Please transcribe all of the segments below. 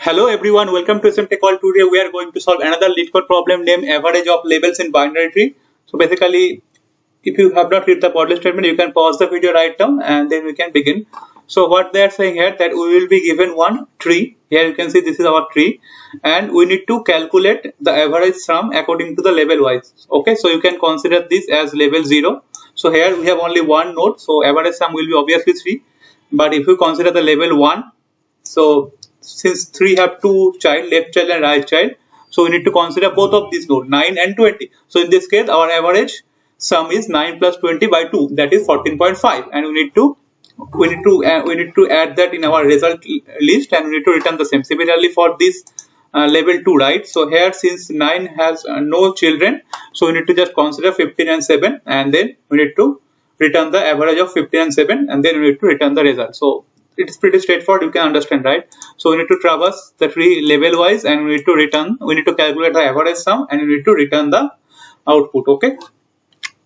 Hello everyone, welcome to SMT Call. Today we are going to solve another LeetCode problem named average of labels in binary tree. So basically, if you have not read the model statement, you can pause the video right now and then we can begin. So what they are saying here that we will be given one tree. Here you can see this is our tree and we need to calculate the average sum according to the label wise. Okay, so you can consider this as label 0. So here we have only one node, so average sum will be obviously 3. But if you consider the label 1, so since 3 have two child, left child and right child, so we need to consider both of these nodes 9 and 20. So in this case our average sum is 9 plus 20 by 2, that is 14.5, and we need to add that in our result list and we need to return the same. Similarly for this level 2, right? So here since 9 has no children, so we need to just consider 15 and 7 and then we need to return the average of 15 and 7 and then we need to return the result. So it is pretty straightforward, you can understand, right? So we need to traverse the tree level wise and we need to calculate the average sum and we need to return the output. Okay,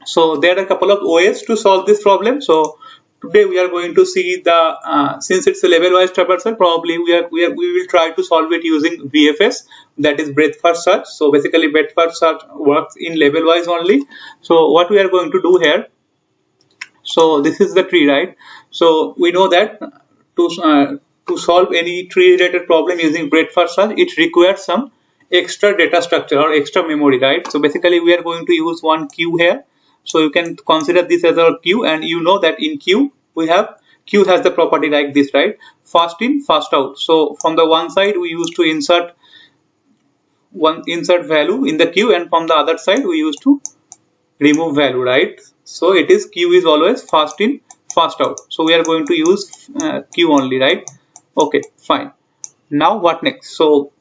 so there are a couple of ways to solve this problem. So today we are going to see the since it's a level wise traversal, probably we will try to solve it using BFS, that is breadth first search. So basically breadth first search works in level wise only. So what we are going to do here, so this is the tree, right? So we know that to solve any tree related problem using breadth first search, it requires some extra data structure or extra memory, right? So basically we are going to use one queue here. So you can consider this as our queue, and you know that in queue queue has the property like this, right? First in, first out. So from the one side we used to insert value in the queue, and from the other side we used to remove value, right? So it is queue is always first in, first out. So we are going to use queue only, right? Okay, fine. Now what next? So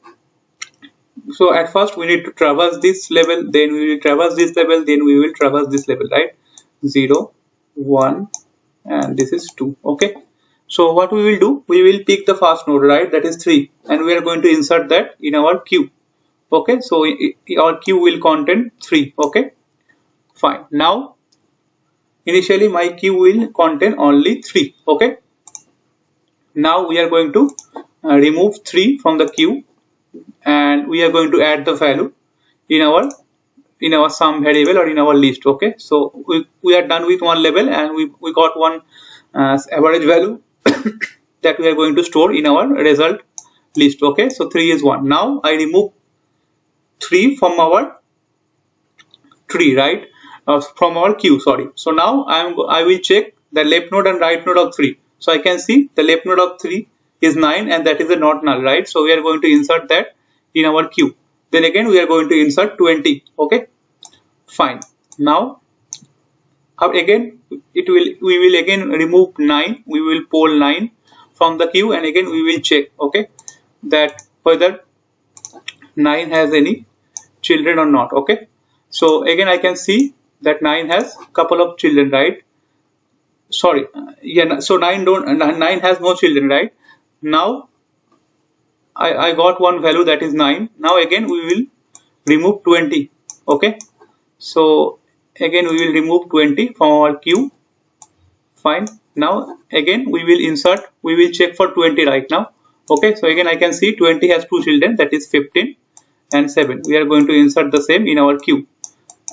at first we need to traverse this level, then we will traverse this level, then we will traverse this level, right? 0, 1, and this is 2. Okay, so what we will do, we will pick the first node, right? That is 3, and we are going to insert that in our queue. Okay, so our queue will contain 3. Okay, fine. Now initially my queue will contain only 3. Okay, now we are going to remove 3 from the queue and we are going to add the value in our sum variable or in our list. Okay, so we are done with one level and we got one average value that we are going to store in our result list. Okay, so 3 is 1. Now I remove 3 from our tree, right? From our queue, sorry. So now I will check the left node and right node of 3. So I can see the left node of 3 is 9 and that is a not null, right? So we are going to insert that in our queue. Then again we are going to insert 20. Okay, fine. Now again we will again remove 9. We will pull 9 from the queue and again we will check, okay, that whether 9 has any children or not. Okay, so again I can see that 9 has couple of children, right? Sorry, yeah, so 9 has no children, right? Now I got one value that is 9. Now again we will remove 20. Okay, so again we will remove 20 from our queue. Fine. Now again we will check for 20 right now. Okay, so again I can see 20 has two children, that is 15 and 7. We are going to insert the same in our queue,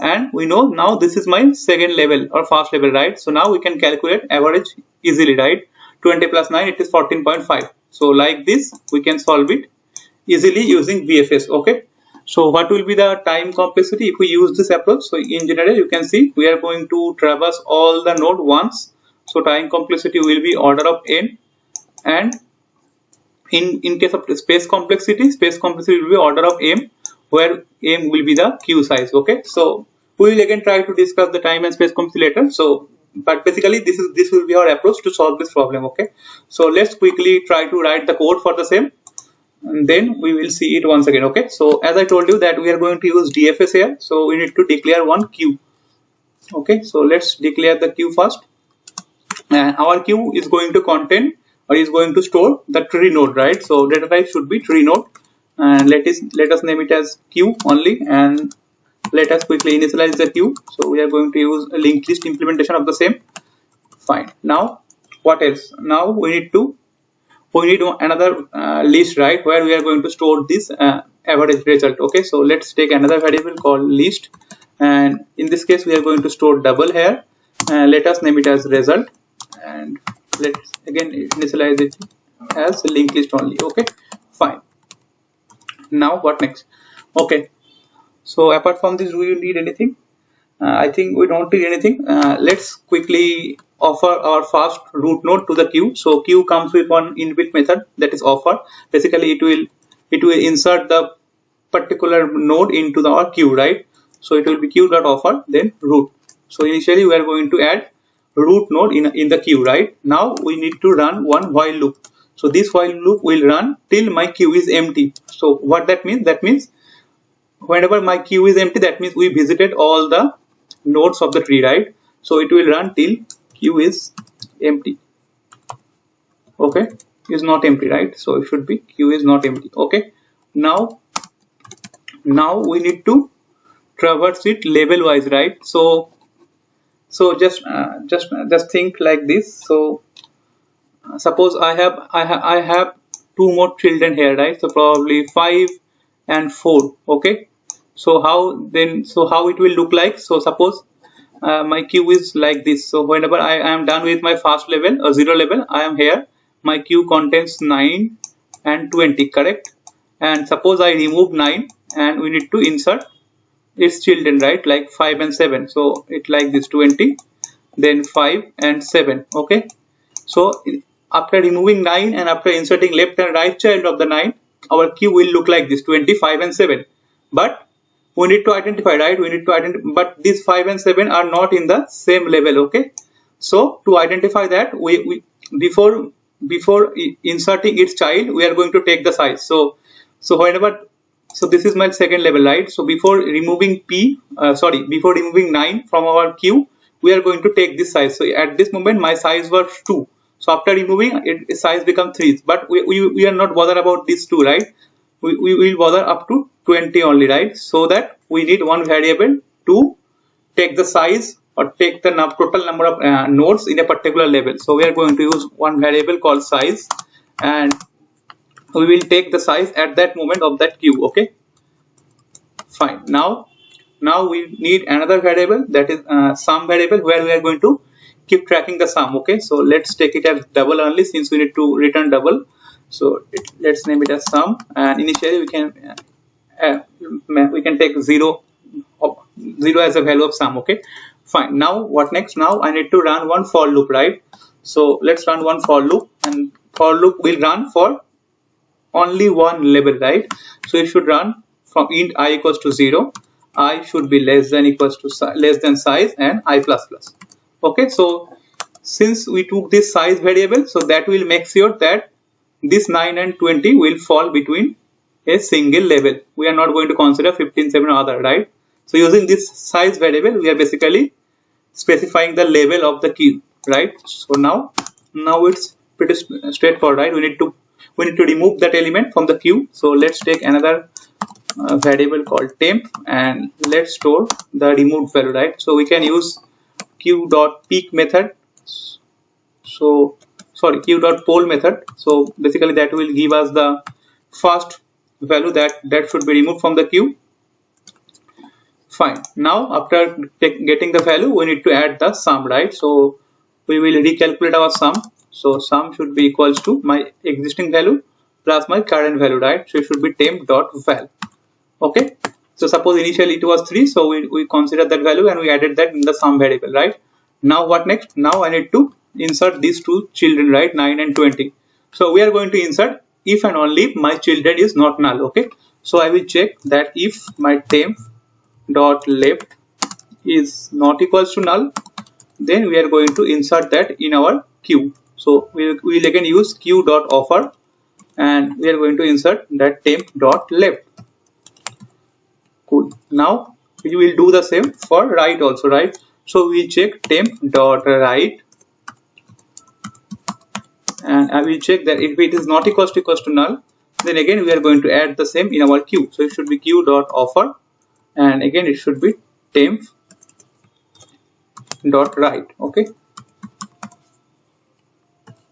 and we know now this is my second level or first level, right? So now we can calculate average easily, right? 20 plus 9, it is 14.5. So like this we can solve it easily using BFS. Okay, so what will be the time complexity if we use this approach? So in general you can see we are going to traverse all the node once, so time complexity will be order of n, and in case of space complexity will be order of m, where m will be the queue size. Okay, so we will again try to discuss the time and space complexity later. So but basically this will be our approach to solve this problem. Okay, so let's quickly try to write the code for the same and then we will see it once again. Okay, so as I told you that we are going to use DFS here, so we need to declare one queue. Okay, so let's declare the queue first, and our queue is going to contain or is going to store the tree node, right? So data type should be tree node, and let us name it as queue only, and let us quickly initialize the queue. So we are going to use a linked list implementation of the same. Fine. Now what else? Now we we need another list, right, where we are going to store this average result. Okay, so let's take another variable called list, and in this case we are going to store double here. Let us name it as result, and let's again initialize it as linked list only. Okay, fine. Now what next? Okay, so apart from this, do you need anything? I think we don't need anything. Let's quickly offer our first root node to the queue. So queue comes with one inbuilt method, that is offer. Basically it will insert the particular node into our queue, right? So it will be queue.offer then root. So initially we are going to add root node in the queue, right? Now we need to run one while loop. So this while loop will run till my queue is empty. So what that means? That means whenever my queue is empty, that means we visited all the nodes of the tree, right? So it will run till queue is empty. Okay, is not empty, right? So it should be queue is not empty. Okay, now we need to traverse it level wise, right? So just think like this. So suppose I have two more children here, right? So probably 5 and 4. Okay, so how it will look like? So suppose my queue is like this. So whenever I am done with my first level or 0 level, I am here. My queue contains 9 and 20, correct? And suppose I remove 9 and we need to insert its children, right? Like 5 and 7. So it like this 20, then 5 and 7. Okay. So after removing 9 and after inserting left and right child of the 9, our queue will look like this 25 and 7. But we need to identify, right? We need to identify, but these 5 and 7 are not in the same level. Okay. So to identify that, we before inserting its child, we are going to take the size. So this is my second level, right? So before removing before removing 9 from our queue, we are going to take this size. So at this moment my size was 2. So after removing it, size become 3. But we are not bothered about this 2, right? We will bother up to 20 only, right? So that we need one variable to take the size or take the total number of nodes in a particular level. So we are going to use one variable called size, and we will take the size at that moment of that queue. Okay, fine. Now we need another variable, that is sum variable, where we are going to keep tracking the sum. Okay, so let's take it as double only, since we need to return double. So let's name it as sum, and initially we can take 0 as a value of sum. Okay, fine. Now what next? Now I need to run one for loop, right? So let's run one for loop, and for loop will run for only one level, right? So it should run from int I equals to 0, I should be less than size, and I plus plus. Okay, so since we took this size variable, so that will make sure that this 9 and 20 will fall between a single level. We are not going to consider 15, 7 or other, right? So using this size variable, we are basically specifying the level of the queue, right? So now it's pretty straightforward, right? We need to remove that element from the queue. So let's take another variable called temp, and let's store the removed value, right? So we can use queue.peak method. So queue.poll method. So basically that will give us the first value that should be removed from the queue. Fine. Now after getting the value, we need to add the sum, right? So we will recalculate our sum. So sum should be equals to my existing value plus my current value, right? So it should be temp.val. Okay. So suppose initially it was 3, so we consider that value and we added that in the sum variable, right? Now what next? Now I need to insert these two children, right? 9 and 20. So we are going to insert if and only if my children is not null. Okay. So I will check that if my temp.left is not equals to null, then we are going to insert that in our queue. So we will again use queue.offer, and we are going to insert that temp.left. Cool. Now we will do the same for right also, right? So we check temp.right, and I will check that if it is not equals to null, then again we are going to add the same in our queue. So it should be queue.offer, and again it should be temp.right. Okay.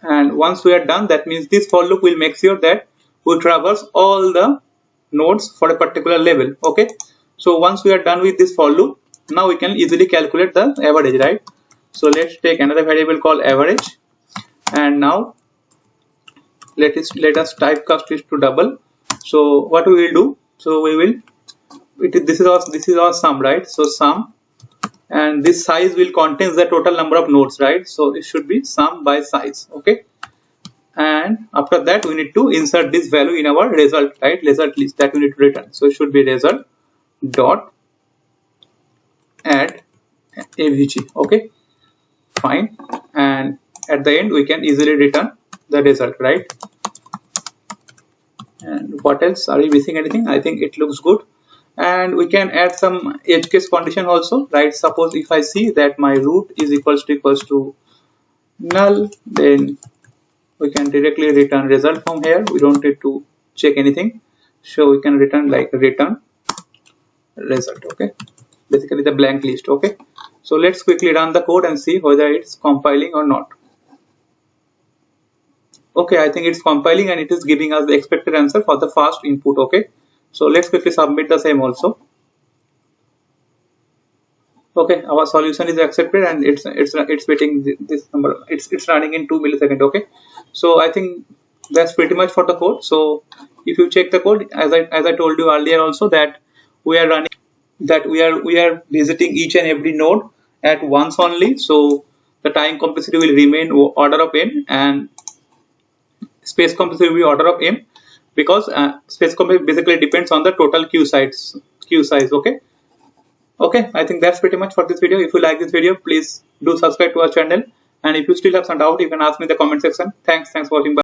And once we are done, that means this for loop will make sure that we traverse all the nodes for a particular level. Okay, so once we are done with this for loop, now we can easily calculate the average, right? So let's take another variable called average, and now let us typecast it to double. So what we will do, so we will this is our sum, right? So sum, and this size will contains the total number of nodes, right? So it should be sum by size. Okay, and after that we need to insert this value in our result, right? Result list that we need to return. So it should be result dot add avg. Okay, fine, and at the end we can easily return the result, right? And what else? Are we missing anything? I think it looks good. And we can add some edge case condition also, right? Suppose if I see that my root is equals to null, then we can directly return result from here. We don't need to check anything, so we can return like return result. Okay, basically the blank list. Okay, so let's quickly run the code and see whether it's compiling or not. Okay, I think it's compiling and it is giving us the expected answer for the first input. Okay, so let's quickly submit the same also. Okay, our solution is accepted and it's waiting this number. It's running in 2 milliseconds. Okay, so I think that's pretty much for the code. So if you check the code, as I told you earlier also, that we are running, that we are visiting each and every node at once only. So the time complexity will remain order of n, and space complexity will be order of m, because space complexity basically depends on the total queue size. Okay, I think that's pretty much for this video. If you like this video, please do subscribe to our channel, and if you still have some doubt, you can ask me in the comment section. Thanks for watching. Bye.